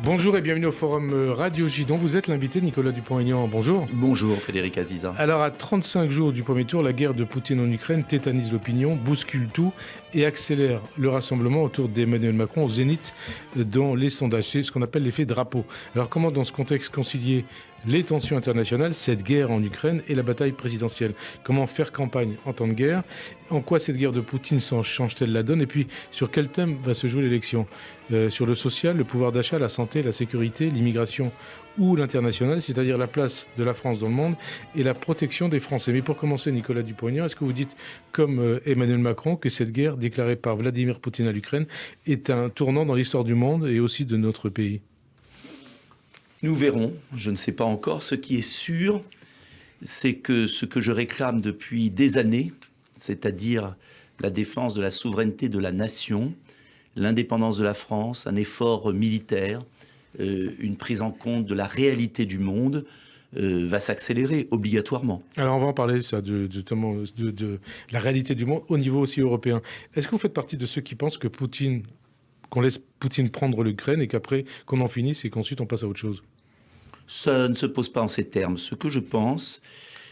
Bonjour et bienvenue au Forum Radio J, dont vous êtes l'invité Nicolas Dupont-Aignan. Bonjour. Bonjour Frédéric Aziza. Alors à 35 jours du premier tour, la guerre de Poutine en Ukraine tétanise l'opinion, bouscule tout et accélère le rassemblement autour d'Emmanuel Macron au zénith dans les sondages. C'est ce qu'on appelle l'effet drapeau. Alors comment dans ce contexte concilier les tensions internationales, cette guerre en Ukraine et la bataille présidentielle? Comment faire campagne en temps de guerre? En quoi cette guerre de Poutine change-t-elle la donne? Et puis sur quel thème va se jouer l'élection? Sur le social, le pouvoir d'achat, la santé, la sécurité, l'immigration ou l'international, c'est-à-dire la place de la France dans le monde et la protection des Français. Mais pour commencer, Nicolas Dupont-Aignan, est-ce que vous dites, comme Emmanuel Macron, que cette guerre déclarée par Vladimir Poutine à l'Ukraine est un tournant dans l'histoire du monde et aussi de notre pays? Nous verrons, je ne sais pas encore. Ce qui est sûr, c'est que ce que je réclame depuis des années, c'est-à-dire la défense de la souveraineté de la nation, l'indépendance de la France, un effort militaire, une prise en compte de la réalité du monde, va s'accélérer obligatoirement. Alors on va en parler ça, de la réalité du monde au niveau aussi européen. Est-ce que vous faites partie de ceux qui pensent que qu'on laisse Poutine prendre l'Ukraine et qu'après qu'on en finisse et qu'ensuite on passe à autre chose? Ça ne se pose pas en ces termes. Ce que je pense,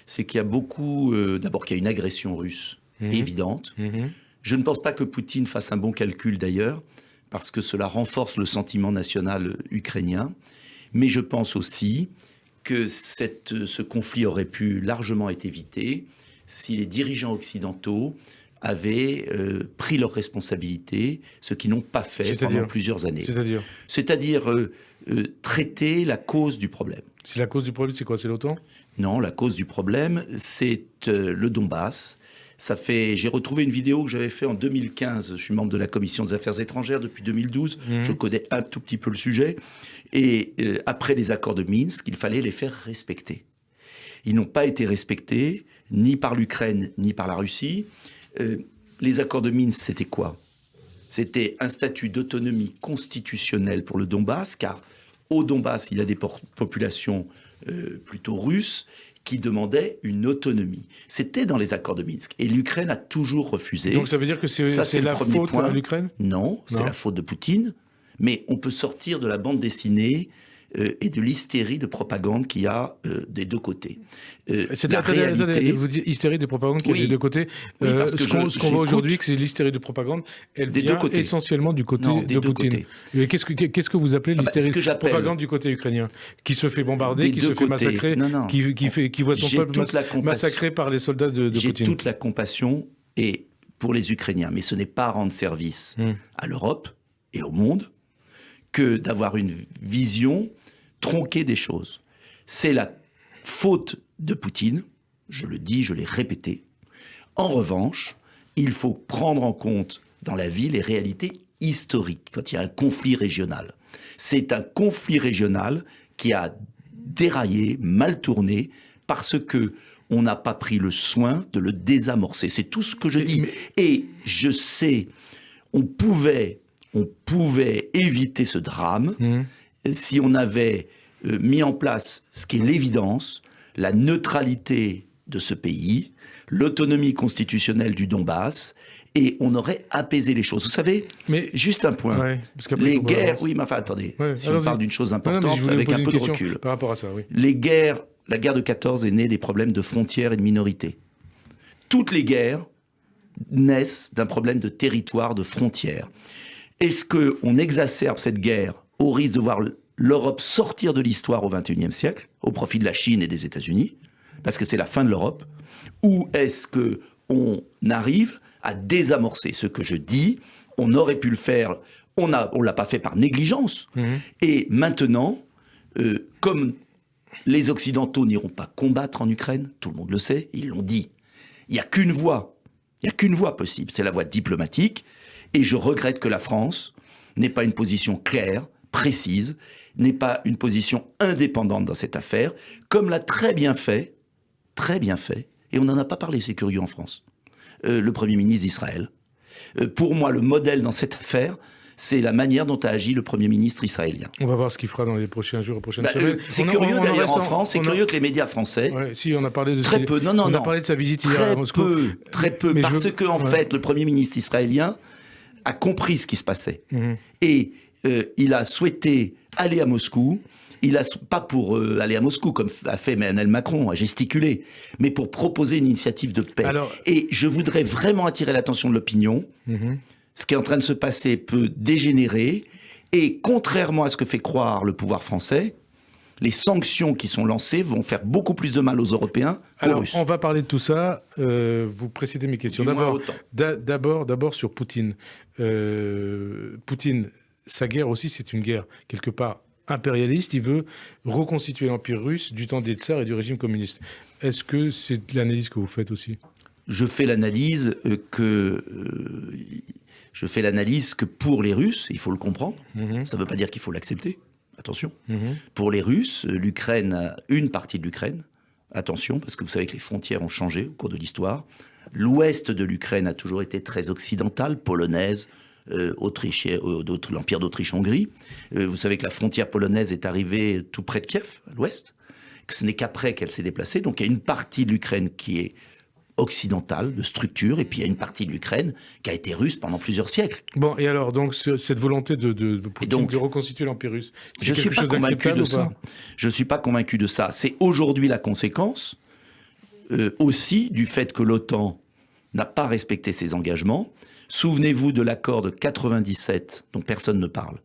c'est qu'il y a beaucoup... d'abord qu'il y a une agression russe évidente. Je ne pense pas que Poutine fasse un bon calcul d'ailleurs, parce que cela renforce le sentiment national ukrainien. Mais je pense aussi que ce conflit aurait pu largement être évité si les dirigeants occidentaux avaient pris leurs responsabilités, ce qu'ils n'ont pas fait pendant plusieurs années. C'est-à-dire traiter la cause du problème. C'est la cause du problème, c'est quoi? C'est l'OTAN? Non, la cause du problème, c'est le Donbass. J'ai retrouvé une vidéo que j'avais faite en 2015. Je suis membre de la Commission des Affaires étrangères depuis 2012. Je connais un tout petit peu le sujet. Et après les accords de Minsk, il fallait les faire respecter. Ils n'ont pas été respectés, ni par l'Ukraine, ni par la Russie. Les accords de Minsk, c'était quoi? C'était un statut d'autonomie constitutionnelle pour le Donbass, car au Donbass, il y a des populations plutôt russes qui demandaient une autonomie. C'était dans les accords de Minsk. Et l'Ukraine a toujours refusé. Donc ça veut dire que c'est la faute à l'Ukraine? Non, c'est la faute de Poutine. Mais on peut sortir de la bande dessinée et de l'hystérie de propagande qu'il y a des deux côtés. Attendez, vous dites hystérie de propagande qu'il y a des deux côtés. Oui, parce que ce qu'on voit aujourd'hui, que c'est l'hystérie de propagande, elle vient essentiellement du côté de Poutine. Qu'est-ce que vous appelez l'hystérie de propagande du côté ukrainien? Qui se fait bombarder, qui se fait massacrer, qui voit son peuple massacré par les soldats de Poutine. J'ai toute la compassion pour les Ukrainiens, mais ce n'est pas rendre service à l'Europe et au monde que d'avoir une vision tronquée des choses. C'est la faute de Poutine, je le dis, je l'ai répété. En revanche, il faut prendre en compte dans la vie les réalités historiques, quand il y a un conflit régional. C'est un conflit régional qui a déraillé, mal tourné, parce que on n'a pas pris le soin de le désamorcer. C'est tout ce que je dis. Et je sais, on pouvait éviter ce drame si on avait mis en place ce qui est l'évidence, la neutralité de ce pays, l'autonomie constitutionnelle du Donbass, et on aurait apaisé les choses. Vous savez, juste un point, les guerres... Oui, mais enfin, attendez, si on parle d'une chose importante, avec un peu de recul. Par rapport à ça, oui. La guerre de 14 est née des problèmes de frontières et de minorités. Toutes les guerres naissent d'un problème de territoire, de frontières. Est-ce qu'on exacerbe cette guerre au risque de voir l'Europe sortir de l'histoire au XXIe siècle, au profit de la Chine et des États-Unis, parce que c'est la fin de l'Europe, ou est-ce qu'on arrive à désamorcer ce que je dis? On aurait pu le faire, on ne l'a pas fait par négligence. Et maintenant, comme les Occidentaux n'iront pas combattre en Ukraine, tout le monde le sait, ils l'ont dit, il n'y a qu'une voie possible, c'est la voie diplomatique. Et je regrette que la France n'ait pas une position claire, précise, n'ait pas une position indépendante dans cette affaire, comme l'a très bien fait, et on n'en a pas parlé, c'est curieux en France, le Premier ministre d'Israël. Pour moi, le modèle dans cette affaire, c'est la manière dont a agi le Premier ministre israélien. On va voir ce qu'il fera dans les prochains jours, les prochaines semaines. C'est curieux d'ailleurs en France, c'est curieux que les médias français... on a parlé de on a parlé de sa visite hier à Moscou. Très peu, parce que en fait, le Premier ministre israélien a compris ce qui se passait. Et il a souhaité aller à Moscou. Pas pour aller à Moscou, comme a fait Emmanuel Macron, à gesticuler, mais pour proposer une initiative de paix. Et je voudrais vraiment attirer l'attention de l'opinion. Ce qui est en train de se passer peut dégénérer. Et contrairement à ce que fait croire le pouvoir français, les sanctions qui sont lancées vont faire beaucoup plus de mal aux Européens qu'aux Russes. On va parler de tout ça. Vous précédez mes questions. D'abord sur Poutine. Poutine, sa guerre aussi, c'est une guerre quelque part impérialiste. Il veut reconstituer l'Empire russe du temps des tsars et du régime communiste. Est-ce que c'est l'analyse que vous faites aussi ? Je fais l'analyse que pour les Russes, il faut le comprendre, ça ne veut pas dire qu'il faut l'accepter, attention. Pour les Russes, l'Ukraine, une partie de l'Ukraine, attention, parce que vous savez que les frontières ont changé au cours de l'histoire. L'ouest de l'Ukraine a toujours été très occidental, polonaise, l'Empire d'Autriche-Hongrie. Vous savez que la frontière polonaise est arrivée tout près de Kiev, à l'ouest, que ce n'est qu'après qu'elle s'est déplacée. Donc il y a une partie de l'Ukraine qui est occidentale, de structure, et puis il y a une partie de l'Ukraine qui a été russe pendant plusieurs siècles. Bon, et alors, donc, cette volonté de Poutine de reconstituer l'Empire russe, je ne suis pas convaincu de ça. Je ne suis pas convaincu de ça. C'est aujourd'hui la conséquence aussi du fait que l'OTAN n'a pas respecté ses engagements. Souvenez-vous de l'accord de 97, dont personne ne parle,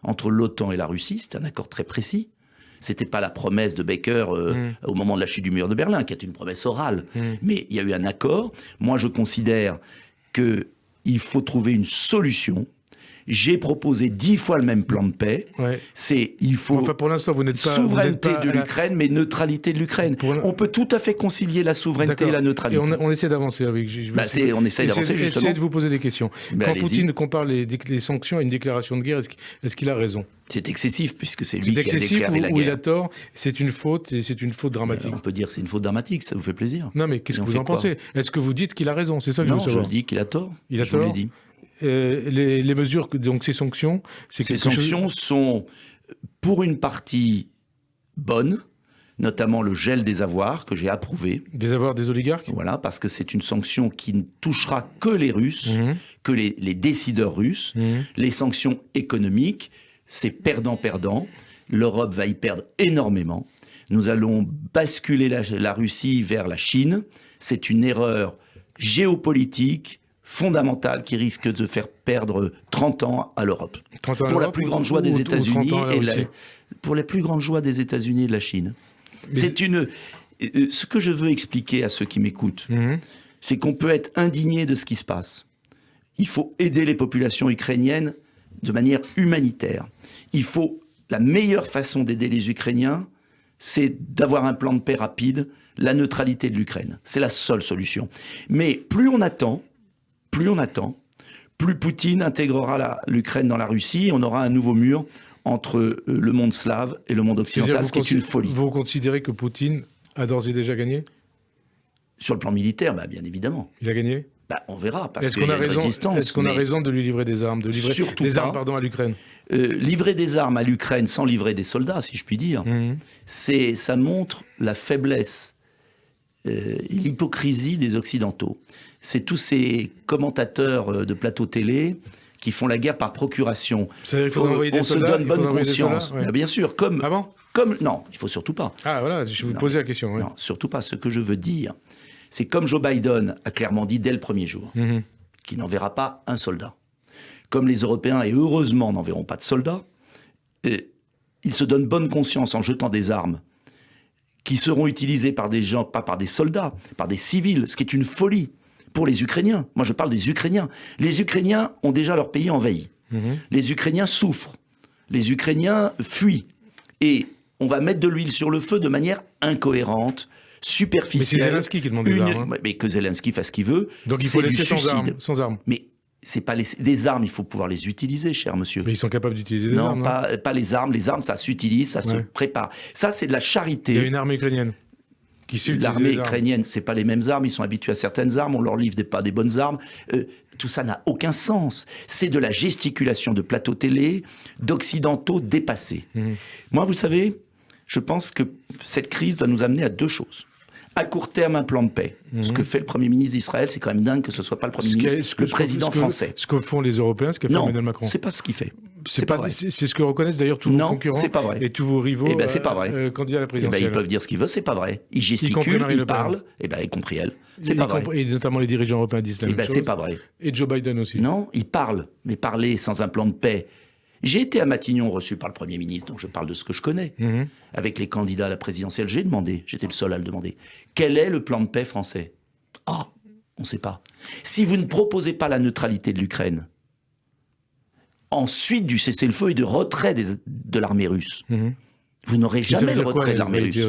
entre l'OTAN et la Russie. C'est un accord très précis. C'était pas la promesse de Baker au moment de la chute du mur de Berlin, qui est une promesse orale. Mais il y a eu un accord. Moi, je considère qu'il faut trouver une solution. J'ai proposé 10 fois le même plan de paix. Il faut pour l'instant, vous n'êtes pas, souveraineté de l'Ukraine, mais neutralité de l'Ukraine. On peut tout à fait concilier la souveraineté et la neutralité. Et on essaie d'avancer avec. On essaie d'avancer justement. Essayez de vous poser des questions. Quand Poutine compare les sanctions à une déclaration de guerre, est-ce qu'il a raison ? C'est excessif, puisque c'est lui qui a déclaré la guerre. Il a tort, c'est une faute, et c'est une faute dramatique. On peut dire que c'est une faute dramatique, ça vous fait plaisir. Non, mais qu'est-ce que vous en pensez ? Est-ce que vous dites qu'il a raison ? C'est ça que je veux savoir. Non, je dis qu'il a tort. Il a tort. Je vous l'ai dit. Les mesures, donc ces sanctions, sont pour une partie bonnes, notamment le gel des avoirs que j'ai approuvé. Des avoirs des oligarques ? Voilà, parce que c'est une sanction qui ne touchera que les Russes, que les décideurs russes. Les sanctions économiques, c'est perdant-perdant. L'Europe va y perdre énormément. Nous allons basculer la Russie vers la Chine. C'est une erreur géopolitique fondamentale qui risque de faire perdre 30 ans à l'Europe. Pour la plus grande joie des États-Unis pour la plus grande joie des États-Unis et de la Chine. Ce que je veux expliquer à ceux qui m'écoutent, c'est qu'on peut être indigné de ce qui se passe. Il faut aider les populations ukrainiennes de manière humanitaire. La meilleure façon d'aider les Ukrainiens, c'est d'avoir un plan de paix rapide, la neutralité de l'Ukraine. C'est la seule solution. Mais plus on attend, plus Poutine intégrera l'Ukraine dans la Russie, on aura un nouveau mur entre le monde slave et le monde occidental, ce qui est une folie. Vous considérez que Poutine a d'ores et déjà gagné ? Sur le plan militaire, bien évidemment. Il a gagné ? On verra, parce qu'il y a une résistance. Est-ce qu'on a raison de lui livrer des armes, armes à l'Ukraine ? Livrer des armes à l'Ukraine sans livrer des soldats, si je puis dire, ça montre la faiblesse et l'hypocrisie des Occidentaux. C'est tous ces commentateurs de plateau télé qui font la guerre par procuration. On se donne bonne conscience. Bien sûr, non, il faut surtout pas. Ah voilà, je vous posais la question. Non, surtout pas. Ce que je veux dire, c'est comme Joe Biden a clairement dit dès le premier jour, qu'il n'enverra pas un soldat. Comme les Européens, et heureusement, n'enverront pas de soldats, ils se donnent bonne conscience en jetant des armes qui seront utilisées par des gens, pas par des soldats, par des civils, ce qui est une folie pour les Ukrainiens. Moi, je parle des Ukrainiens. Les Ukrainiens ont déjà leur pays envahi. Les Ukrainiens souffrent. Les Ukrainiens fuient. Et on va mettre de l'huile sur le feu de manière incohérente, superficielle. Mais c'est Zelensky qui demande des armes. Mais que Zelensky fasse ce qu'il veut. Donc il faut laisser sans armes. Mais c'est pas des armes, il faut pouvoir les utiliser, cher monsieur. Mais ils sont capables d'utiliser des armes. Non, pas les armes. Les armes, ça s'utilise, ça se prépare. Ça, c'est de la charité. Il y a une armée ukrainienne. L'armée ukrainienne, c'est pas les mêmes armes. Ils sont habitués à certaines armes. On leur livre pas des bonnes armes. Tout ça n'a aucun sens. C'est de la gesticulation de plateau télé, d'occidentaux dépassés. Moi, vous savez, je pense que cette crise doit nous amener à deux choses. À court terme, un plan de paix. Ce que fait le Premier ministre d'Israël, c'est quand même dingue que ce ne soit pas le Premier ministre, le président français. Ce que font les Européens, ce qu'a fait Emmanuel Macron. Non, c'est pas ce qu'il fait. C'est ce que reconnaissent d'ailleurs tous vos concurrents c'est pas vrai. et tous vos rivaux c'est pas vrai. candidats à la présidentielle. Ils peuvent dire ce qu'ils veulent, c'est pas vrai. Ils gesticulent, ils parlent, y compris elle. C'est pas vrai. Et notamment les dirigeants européens disent la même chose. C'est pas vrai. Et Joe Biden aussi. Non, ils parlent, mais parler sans un plan de paix. J'ai été à Matignon reçu par le Premier ministre, donc je parle de ce que je connais. Avec les candidats à la présidentielle, j'ai demandé, j'étais le seul à le demander, quel est le plan de paix français ? On ne sait pas. Si vous ne proposez pas la neutralité de l'Ukraine, ensuite du cessez-le-feu et de retrait de l'armée russe, vous n'aurez jamais le retrait de l'armée russe.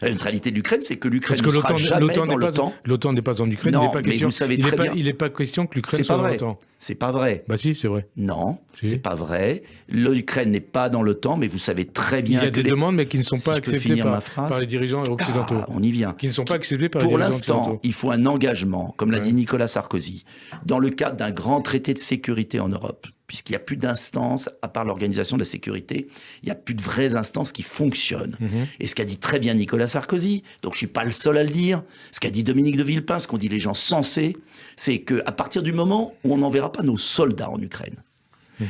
La neutralité de l'Ukraine, c'est que l'Ukraine ne sera jamais dans l'OTAN. L'OTAN n'est pas en Ukraine, il n'est pas question que l'Ukraine soit dans l'OTAN. C'est pas vrai. Bah si, c'est vrai. Non, c'est pas vrai. L'Ukraine n'est pas dans l'OTAN, mais vous savez très bien il y a des demandes, mais qui ne sont pas acceptées par les dirigeants occidentaux. On y vient. Qui ne sont pas acceptées par les dirigeants occidentaux. Pour l'instant, il faut un engagement, comme l'a dit Nicolas Sarkozy, dans le cadre d'un grand traité de sécurité en Europe. Puisqu'il n'y a plus d'instances, à part l'Organisation de la sécurité, il n'y a plus de vraies instances qui fonctionnent. Et ce qu'a dit très bien Nicolas Sarkozy, donc je ne suis pas le seul à le dire, ce qu'a dit Dominique de Villepin, ce qu'ont dit les gens sensés, c'est qu'à partir du moment où on n'enverra pas nos soldats en Ukraine,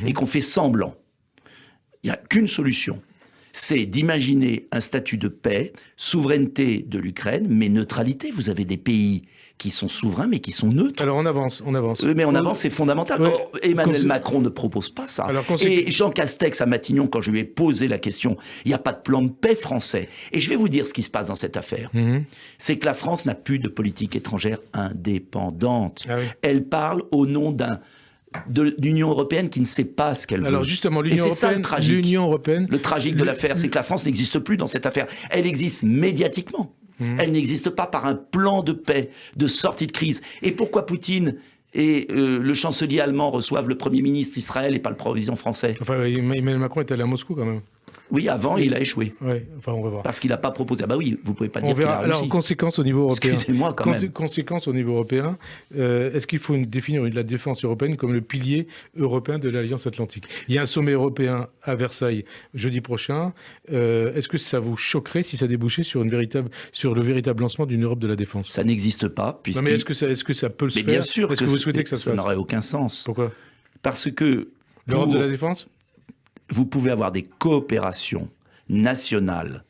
et qu'on fait semblant, il n'y a qu'une solution, c'est d'imaginer un statut de paix, souveraineté de l'Ukraine, mais neutralité. Vous avez des pays qui sont souverains, mais qui sont neutres. Alors on avance. Mais on avance, c'est fondamental. Ouais. Emmanuel Macron ne propose pas ça. Et Jean Castex à Matignon, quand je lui ai posé la question, il n'y a pas de plan de paix français. Et je vais vous dire ce qui se passe dans cette affaire. C'est que la France n'a plus de politique étrangère indépendante. Elle parle au nom de l'Union européenne qui ne sait pas ce qu'elle veut. Alors justement, l'Union européenne... Le tragique de l'affaire, c'est que la France n'existe plus dans cette affaire. Elle existe médiatiquement. Elle n'existe pas par un plan de paix, de sortie de crise. Et pourquoi Poutine et le chancelier allemand reçoivent le Premier ministre d'Israël et pas le président français ? Enfin, Emmanuel Macron est allé à Moscou quand même. Oui, avant, il a échoué. On va voir. Parce qu'il n'a pas proposé. Ah bah oui, vous ne pouvez pas dire qu'il a réussi. Alors, conséquence au niveau européen. Excusez-moi quand même. Conséquence au niveau européen, est-ce qu'il faut définir la défense européenne comme le pilier européen de l'Alliance Atlantique ? Il y a un sommet européen à Versailles jeudi prochain. Est-ce que ça vous choquerait si ça débouchait sur le véritable lancement d'une Europe de la défense ? Ça n'existe pas. Non, mais est-ce que ça peut se faire ? Bien sûr. Est-ce que vous souhaitez que ça se fasse ? Ça n'aurait aucun sens. Pourquoi ? Parce que... L'Europe de la défense ? Vous pouvez avoir des coopérations nationales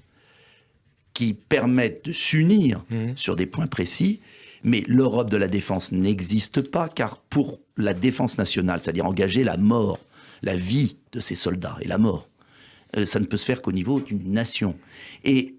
qui permettent de s'unir sur des points précis, mais l'Europe de la défense n'existe pas, car pour la défense nationale, c'est-à-dire engager la mort, la vie de ces soldats et la mort, ça ne peut se faire qu'au niveau d'une nation. Et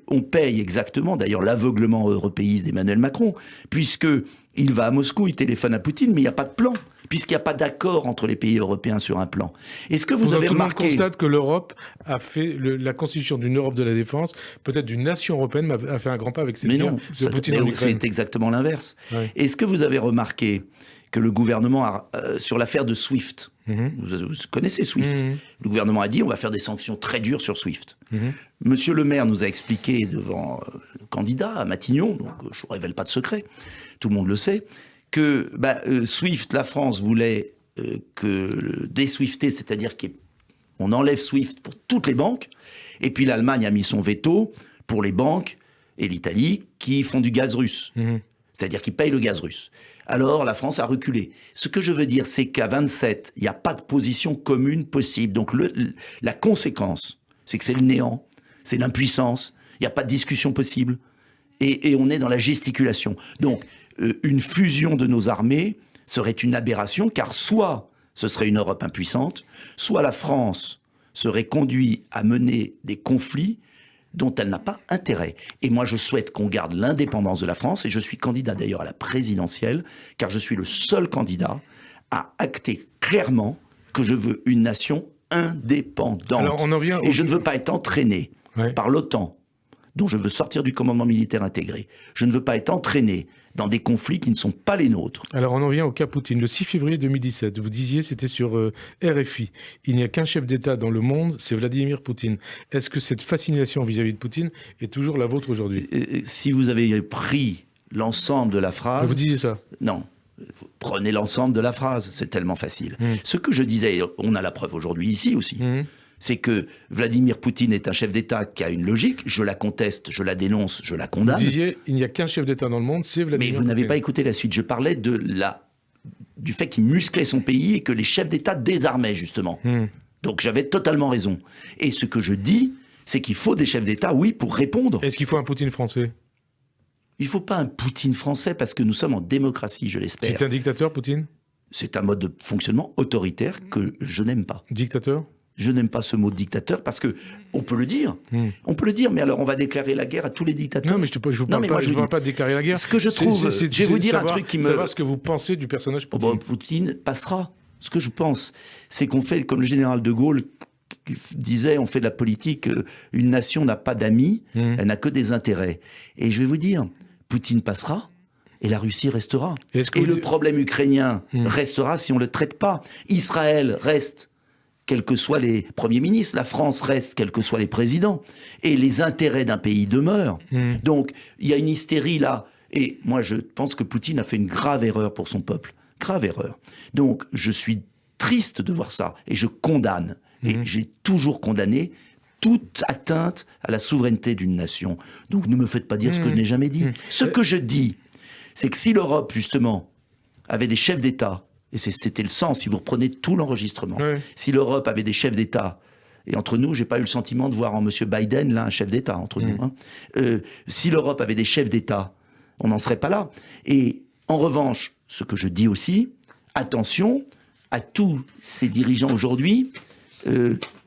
on paye exactement, d'ailleurs, l'aveuglement européiste d'Emmanuel Macron, puisqu'il va à Moscou, il téléphone à Poutine, mais il n'y a pas de plan, puisqu'il n'y a pas d'accord entre les pays européens sur un plan. Est-ce que vous avez remarqué... Tout le monde constate que l'Europe a fait la constitution d'une Europe de la défense, peut-être d'une nation européenne, a fait un grand pas avec ses guerres de Poutine en Ukraine. C'est exactement l'inverse. Oui. Est-ce que vous avez remarqué que le gouvernement, sur l'affaire de SWIFT, vous connaissez SWIFT, le gouvernement a dit on va faire des sanctions très dures sur SWIFT. Monsieur le maire nous a expliqué devant le candidat à Matignon, donc je ne vous révèle pas de secret, tout le monde le sait, que SWIFT, la France voulait que déswifter, c'est-à-dire qu'on enlève SWIFT pour toutes les banques, et puis l'Allemagne a mis son veto pour les banques et l'Italie qui font du gaz russe, c'est-à-dire qui payent le gaz russe. Alors la France a reculé. Ce que je veux dire, c'est qu'à 27, il n'y a pas de position commune possible. Donc la conséquence, c'est que c'est le néant, c'est l'impuissance, il n'y a pas de discussion possible, et on est dans la gesticulation. Donc une fusion de nos armées serait une aberration, car soit ce serait une Europe impuissante, soit la France serait conduite à mener des conflits dont elle n'a pas intérêt. Et moi, je souhaite qu'on garde l'indépendance de la France, et je suis candidat d'ailleurs à la présidentielle, car je suis le seul candidat à acter clairement que je veux une nation indépendante. Alors, et je ne veux pas être entraîné par l'OTAN, dont je veux sortir du commandement militaire intégré. Je ne veux pas être entraîné dans des conflits qui ne sont pas les nôtres. Alors on en vient au cas Poutine. Le 6 février 2017, vous disiez, c'était sur RFI, il n'y a qu'un chef d'État dans le monde, c'est Vladimir Poutine. Est-ce que cette fascination vis-à-vis de Poutine est toujours la vôtre aujourd'hui ? Si vous avez pris l'ensemble de la phrase... Vous disiez ça ? Non. Prenez l'ensemble de la phrase, c'est tellement facile. Ce que je disais, on a la preuve aujourd'hui ici aussi. c'est que Vladimir Poutine est un chef d'État qui a une logique, je la conteste, je la dénonce, je la condamne. Vous disiez, il n'y a qu'un chef d'État dans le monde, c'est Vladimir Poutine. Mais vous n'avez pas écouté la suite, je parlais du fait qu'il musclait son pays et que les chefs d'État désarmaient, justement. Donc j'avais totalement raison. Et ce que je dis, c'est qu'il faut des chefs d'État, oui, pour répondre. Est-ce qu'il faut un Poutine français? Il ne faut pas un Poutine français parce que nous sommes en démocratie, je l'espère. C'est un dictateur, Poutine? C'est un mode de fonctionnement autoritaire que je n'aime pas. Dictateur? Je n'aime pas ce mot de dictateur parce que on peut le dire. On peut le dire, mais alors on va déclarer la guerre à tous les dictateurs. Non, mais je ne vous parle pas de déclarer la guerre. Ce que je trouve, je vais vous dire un truc qui me... Savoir ce que vous pensez du personnage Poutine. Poutine passera. Ce que je pense, c'est qu'on fait, comme le général de Gaulle disait, on fait de la politique, une nation n'a pas d'amis, elle n'a que des intérêts. Et je vais vous dire, Poutine passera. Et la Russie restera. Et le problème ukrainien restera si on ne le traite pas. Israël reste, quels que soient les premiers ministres. La France reste, quels que soient les présidents. Et les intérêts d'un pays demeurent. Donc, il y a une hystérie là. Et moi, je pense que Poutine a fait une grave erreur pour son peuple. Grave erreur. Donc, je suis triste de voir ça. Et je condamne. Et j'ai toujours condamné toute atteinte à la souveraineté d'une nation. Donc, ne me faites pas dire ce que je n'ai jamais dit. Ce que je dis, c'est que si l'Europe, justement, avait des chefs d'État, et c'était le sens, si vous reprenez tout l'enregistrement, si l'Europe avait des chefs d'État, et entre nous, je n'ai pas eu le sentiment de voir en M. Biden, là, un chef d'État, entre nous. Si l'Europe avait des chefs d'État, on n'en serait pas là. Et en revanche, ce que je dis aussi, attention à tous ces dirigeants aujourd'hui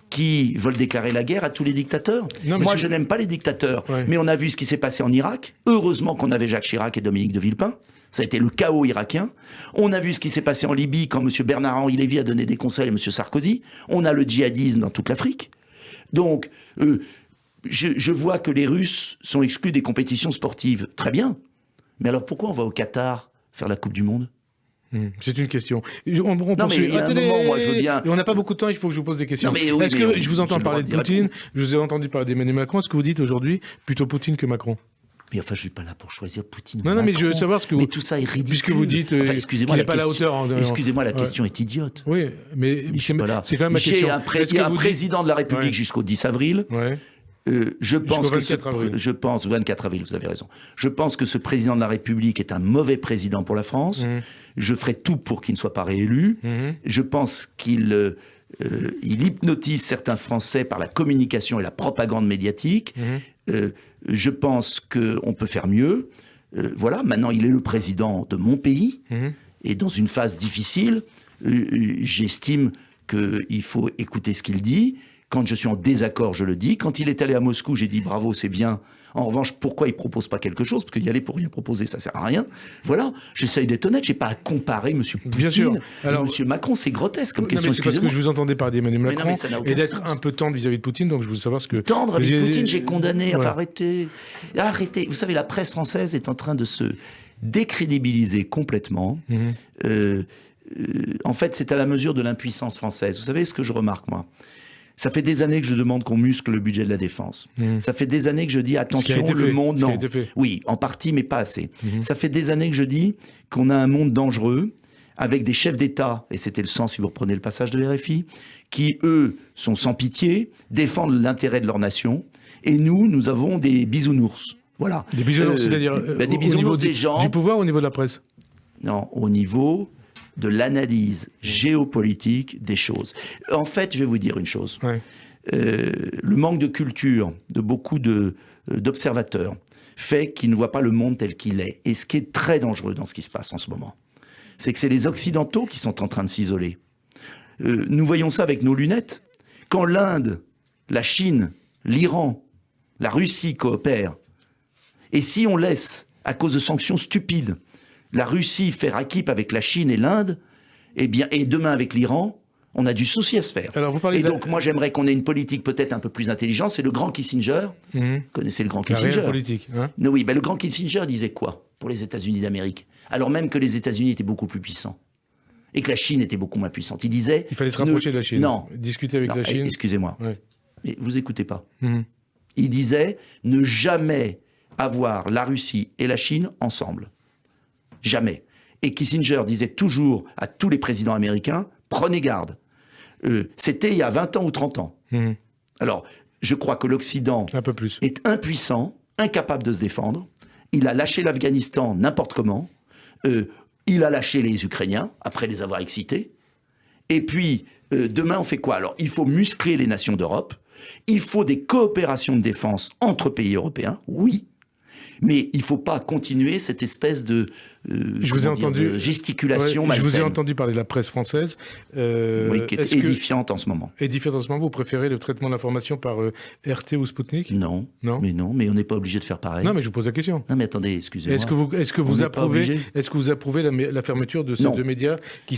qui veulent déclarer la guerre à tous les dictateurs. Moi, je n'aime pas les dictateurs, mais on a vu ce qui s'est passé en Irak. Heureusement qu'on avait Jacques Chirac et Dominique de Villepin. Ça a été le chaos irakien. On a vu ce qui s'est passé en Libye quand M. Bernard-Henri Lévy a donné des conseils à M. Sarkozy. On a le djihadisme dans toute l'Afrique. Donc, je vois que les Russes sont exclus des compétitions sportives. Très bien. Mais alors pourquoi on va au Qatar faire la Coupe du Monde ? C'est une question. Non, mais il y a un moment, moi, je veux bien... On n'a pas beaucoup de temps, il faut que je vous pose des questions. Non, est-ce que je vous entends parler de Poutine, je vous ai entendu parler d'Emmanuel Macron, est-ce que vous dites aujourd'hui plutôt Poutine que Macron ? Mais enfin, je ne suis pas là pour choisir Poutine. Non, mais je veux savoir ce que vous... Mais tout ça est ridicule. Puisque vous dites qu'il n'est pas à la hauteur. Excusez-moi, la question est idiote. Oui, mais c'est quand même ma question. Il y a un président de la République jusqu'au 10 avril. Je pense que 24 avril, vous avez raison. Je pense que ce président de la République est un mauvais président pour la France. Je ferai tout pour qu'il ne soit pas réélu. Je pense qu'il hypnotise certains Français par la communication et la propagande médiatique. Je pense qu'on peut faire mieux. Voilà, maintenant il est le président de mon pays. Et dans une phase difficile, j'estime qu'il faut écouter ce qu'il dit. Quand je suis en désaccord, je le dis. Quand il est allé à Moscou, j'ai dit bravo, c'est bien. En revanche, pourquoi il ne propose pas quelque chose ? Parce qu'y aller pour rien proposer, ça ne sert à rien. Voilà, j'essaye d'être honnête. Je n'ai pas à comparer M. Poutine et M. Macron. C'est grotesque comme question. C'est parce que je vous entendais parler d'Emmanuel Macron et d'être un peu tendre vis-à-vis de Poutine. Donc je voulais savoir ce que... Tendre avec Poutine, j'ai condamné. Enfin, arrêtez. Vous savez, la presse française est en train de se décrédibiliser complètement. En fait, c'est à la mesure de l'impuissance française. Vous savez ce que je remarque, moi ? Ça fait des années que je demande qu'on muscle le budget de la défense. Ça fait des années que je dis attention, le monde... Non. Oui, en partie, mais pas assez. Ça fait des années que je dis qu'on a un monde dangereux avec des chefs d'État, et c'était le sens si vous reprenez le passage de RFI, qui, eux, sont sans pitié, défendent l'intérêt de leur nation, et nous avons des bisounours. Voilà. Des bisounours, c'est-à-dire des bisounours des gens... Du pouvoir ou au niveau de la presse ? Non, au niveau... de l'analyse géopolitique des choses. En fait, je vais vous dire une chose. Le manque de culture de beaucoup d'observateurs fait qu'ils ne voient pas le monde tel qu'il est. Et ce qui est très dangereux dans ce qui se passe en ce moment, c'est que c'est les Occidentaux qui sont en train de s'isoler. Nous voyons ça avec nos lunettes. Quand l'Inde, la Chine, l'Iran, la Russie coopèrent, et si on laisse, à cause de sanctions stupides, la Russie faire équipe avec la Chine et l'Inde, et demain avec l'Iran, on a du souci à se faire. Alors vous parlez donc moi j'aimerais qu'on ait une politique peut-être un peu plus intelligente. C'est le grand Kissinger. Vous connaissez le grand Kissinger ? La réelle politique. Oui, le grand Kissinger disait quoi pour les États-Unis d'Amérique ? Alors même que les États-Unis étaient beaucoup plus puissants et que la Chine était beaucoup moins puissante. Il disait... Il fallait se rapprocher de la Chine. Non. Discuter avec la Chine. Excusez-moi. Mais vous écoutez pas. Il disait ne jamais avoir la Russie et la Chine ensemble. Jamais. Et Kissinger disait toujours à tous les présidents américains, prenez garde. C'était il y a 20 ans ou 30 ans. Mmh. Alors, je crois que l'Occident Un peu plus. est impuissant, incapable de se défendre. Il a lâché l'Afghanistan n'importe comment. Il a lâché les Ukrainiens, après les avoir excités. Et puis, demain, on fait quoi? Alors, il faut muscler les nations d'Europe. Il faut des coopérations de défense entre pays européens, oui. Mais il ne faut pas continuer cette espèce de, de gesticulation malsaine. Je vous ai entendu parler de la presse française. Oui, qui est édifiante en ce moment. Édifiante en ce moment, vous préférez le traitement de l'information par RT ou Sputnik? Non, mais on n'est pas obligé de faire pareil. Non, mais je vous pose la question. Non, mais attendez, excusez-moi. Est-ce que vous approuvez la fermeture de ces deux médias qui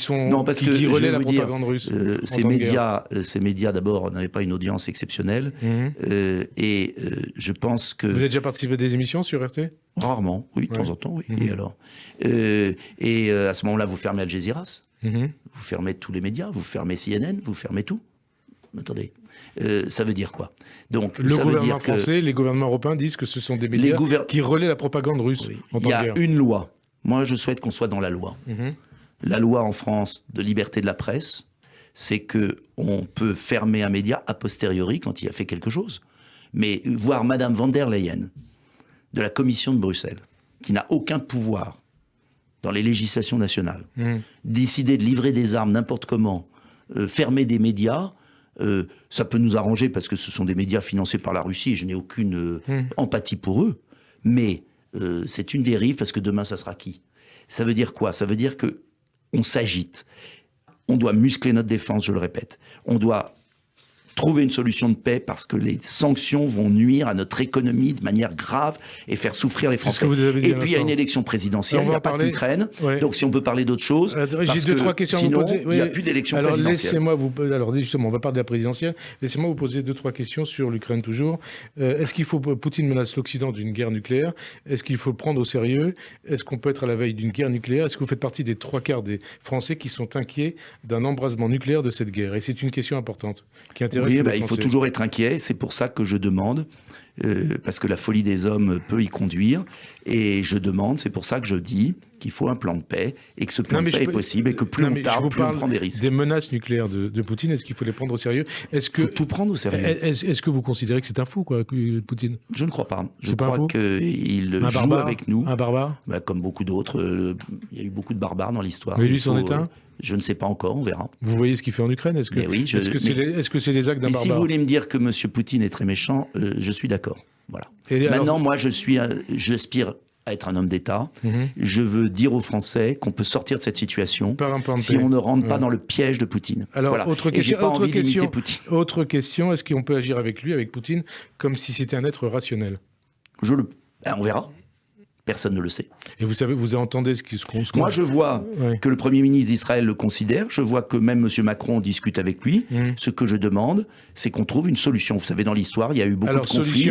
relaient la propagande russe? Ces médias, d'abord, n'avaient pas une audience exceptionnelle. Et je pense que... Vous avez déjà participé à des émissions sur RT? Rarement, oui, de temps en temps, oui. Et alors à ce moment-là, vous fermez Al Jazeera, vous fermez tous les médias, vous fermez CNN, vous fermez tout. Attendez, ça veut dire quoi? Donc, le gouvernement français, les gouvernements européens disent que ce sont des médias qui relaient la propagande russe. Oui. Il y a une loi. Moi, je souhaite qu'on soit dans la loi. La loi en France de liberté de la presse, c'est qu'on peut fermer un média a posteriori quand il a fait quelque chose. Mais voir Madame van der Leyen de la Commission de Bruxelles, qui n'a aucun pouvoir dans les législations nationales, décider de livrer des armes n'importe comment, fermer des médias, ça peut nous arranger parce que ce sont des médias financés par la Russie et je n'ai aucune empathie pour eux, mais c'est une dérive parce que demain ça sera qui? Ça veut dire quoi? Ça veut dire qu'on s'agite. On doit muscler notre défense, je le répète. On doit trouver une solution de paix parce que les sanctions vont nuire à notre économie de manière grave et faire souffrir les Français. Et puis il y a une élection présidentielle, il n'y a pas d'Ukraine, donc si on peut parler d'autre chose, j'ai deux, trois questions à vous poser. Il n'y a plus d'élection présidentielle. Alors justement, on va parler de la présidentielle. Laissez-moi vous poser deux, trois questions sur l'Ukraine toujours. Est-ce qu'il faut, Poutine menace l'Occident d'une guerre nucléaire? Est-ce qu'il faut le prendre au sérieux? Est-ce qu'on peut être à la veille d'une guerre nucléaire? Est-ce que vous faites partie des trois quarts des Français qui sont inquiets d'un embrasement nucléaire de cette guerre? Et c'est une question importante qui intéresse. Oui, il faut toujours être inquiet, c'est pour ça que je demande, parce que la folie des hommes peut y conduire, et je demande, c'est pour ça que je dis qu'il faut un plan de paix, et que ce plan de paix est possible, et que plus on tarde, plus on prend des risques. Des menaces nucléaires de Poutine, est-ce qu'il faut les prendre au sérieux? Il faut tout prendre au sérieux. Est-ce que vous considérez que c'est un fou, quoi, Poutine? Je ne crois pas. Je crois qu'il joue avec nous. Un barbare? Comme beaucoup d'autres. Il y a eu beaucoup de barbares dans l'histoire. Mais lui, c'en est un? Je ne sais pas encore, on verra. Vous voyez ce qu'il fait en Ukraine? Est-ce que c'est les actes d'un barbare? Si vous voulez me dire que M. Poutine est très méchant, je suis d'accord. Voilà. Maintenant, moi, j'aspire à être un homme d'État. Je veux dire aux Français qu'on peut sortir de cette situation si on ne rentre pas dans le piège de Poutine. Alors, voilà. autre question, est-ce qu'on peut agir avec lui, avec Poutine, comme si c'était un être rationnel? On verra. Personne ne le sait. Et vous entendez ce qu'on... Moi, je vois que le Premier ministre d'Israël le considère. Je vois que même M. Macron discute avec lui. Ce que je demande, c'est qu'on trouve une solution. Vous savez, dans l'histoire, il y a eu beaucoup de conflits.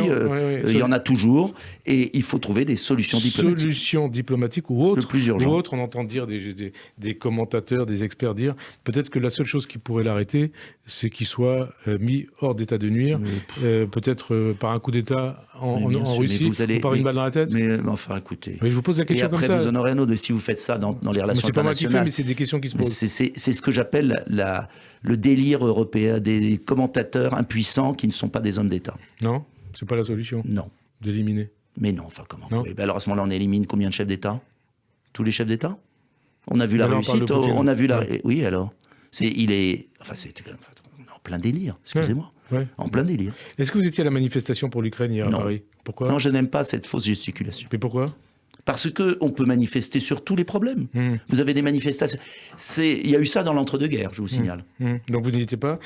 Il y en a toujours. Et il faut trouver des solutions diplomatiques. Solutions diplomatiques ou autres. Le plus urgent. Ou autres, on entend dire des commentateurs, des experts dire peut-être que la seule chose qui pourrait l'arrêter, c'est qu'il soit mis hors d'état de nuire. Peut-être par un coup d'État en Russie, ou par une balle dans la tête. Mais enfin, écoutez. Mais je vous pose la question comme ça. Et après, vous en aurez un autre. Si vous faites ça dans les relations internationales. C'est pas moi qui fais, mais c'est des questions qui se posent. C'est ce que j'appelle le délire européen des commentateurs impuissants qui ne sont pas des hommes d'État. Non, c'est pas la solution. Non. D'éliminer. Mais non, enfin comment? Alors à ce moment-là, on élimine combien de chefs d'État? Tous les chefs d'État? On a vu la réussite. On a vu la. Oui, alors. Il est. Enfin, c'était quand même. On est en plein délire. Excusez-moi. En plein délire. Est-ce que vous étiez à la manifestation pour l'Ukraine hier à Paris? Pourquoi? Non, je n'aime pas cette fausse gesticulation. Mais pourquoi? Parce qu'on peut manifester sur tous les problèmes. Vous avez des manifestations. Il y a eu ça dans l'entre-deux-guerres, je vous signale. Donc vous n'y étiez pas?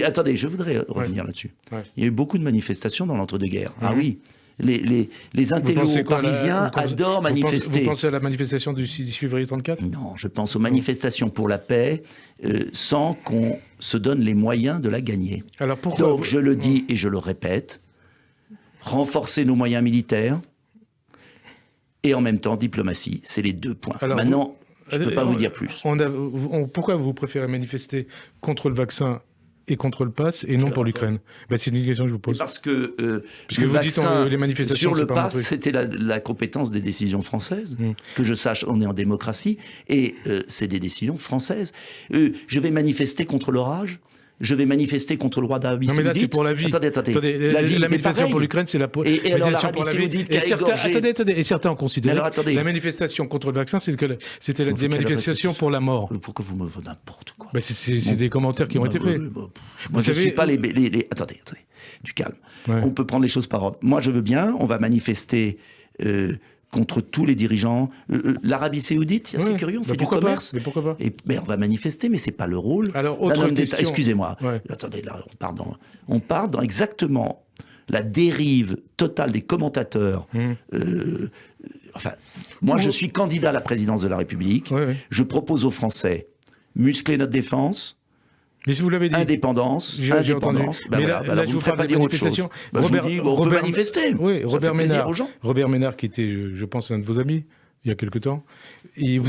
Attendez, je voudrais revenir là-dessus. Il y a eu beaucoup de manifestations dans l'entre-deux-guerres. Ah oui. Les intellos parisiens adorent manifester. Vous pensez à la manifestation du 6 février 34? Non, je pense aux manifestations pour la paix sans qu'on se donne les moyens de la gagner. Alors pourquoi? Donc je le dis et je le répète, renforcer nos moyens militaires et en même temps diplomatie, c'est les deux points. Alors maintenant, je ne peux pas vous dire plus. Pourquoi vous préférez manifester contre le vaccin et contre le pass et non pour l'Ukraine? C'est une question que je vous pose. Parce que puisque vous dites les manifestations sur le pass, c'était la compétence des décisions françaises. Que je sache, on est en démocratie et c'est des décisions françaises. Je vais manifester contre l'orage. je vais manifester contre le roi d'Arabie Non, mais Saoudite. là, c'est pour la vie. Attendez. La manifestation pour l'Ukraine, c'est la Et alors manifestation pour la vie. l'Arabie Saoudite qui a égorgé... Et certains ont considéré alors, la manifestation contre le vaccin, c'était des manifestations pour la mort. Pourquoi vous me faites n'importe quoi? C'est des commentaires qui ont été faits. Moi, je ne suis pas les... Attendez, du calme. Ouais. On peut prendre les choses par ordre. Moi, je veux bien, on va manifester contre tous les dirigeants. L'Arabie Saoudite, c'est curieux, on fait du commerce. Mais pourquoi pas? On va manifester, mais ce n'est pas le rôle d'un homme d'État. Excusez-moi. Ouais. Attendez, là, on part dans exactement la dérive totale des commentateurs. Moi, je suis candidat à la présidence de la République. Ouais. Je propose aux Français muscler notre défense. Mais si vous l'avez dit. Indépendance. J'ai entendu. Mais là, vous ne ferez pas dire autre chose. On peut manifester. Oui, Robert Ménard, qui était, je pense, un de vos amis, il y a quelque temps. Il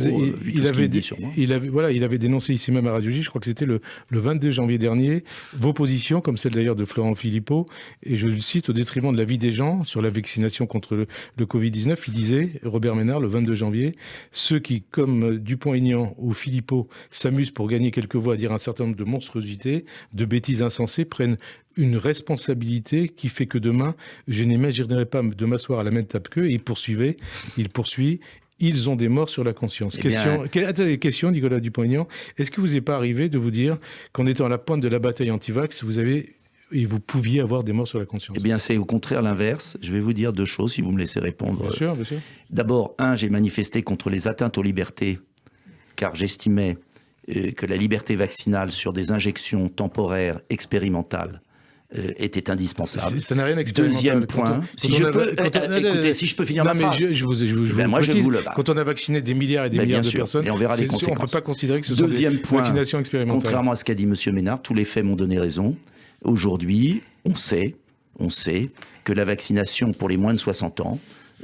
avait dénoncé ici même à Radio J, je crois que c'était le 22 janvier dernier, vos positions, comme celle d'ailleurs de Florent Philippot, et je le cite, au détriment de la vie des gens, sur la vaccination contre le Covid-19, il disait, Robert Ménard, le 22 janvier, ceux qui, comme Dupont-Aignan ou Philippot, s'amusent pour gagner quelques voix à dire un certain nombre de monstruosités, de bêtises insensées, prennent une responsabilité qui fait que demain, je n'imaginerai pas de m'asseoir à la même table qu'eux, et il poursuit, ils ont des morts sur la conscience. Question, Nicolas Dupont-Aignan. Est-ce que vous n'est pas arrivé de vous dire qu'en étant à la pointe de la bataille anti-vax, vous pouviez avoir des morts sur la conscience? Eh bien, c'est au contraire l'inverse. Je vais vous dire deux choses, si vous me laissez répondre. Bien sûr, bien sûr. D'abord, j'ai manifesté contre les atteintes aux libertés, car j'estimais que la liberté vaccinale sur des injections temporaires expérimentales était indispensable. Ça n'a rien d'expérimental. Deuxième point, écoutez, si je peux finir ma phrase. Quand on a vacciné des milliards et des milliards de personnes, et on verra les conséquences. On ne peut pas considérer que ce sont des vaccinations expérimentales. Contrairement à ce qu'a dit M. Ménard, tous les faits m'ont donné raison. Aujourd'hui, on sait que la vaccination pour les moins de 60 ans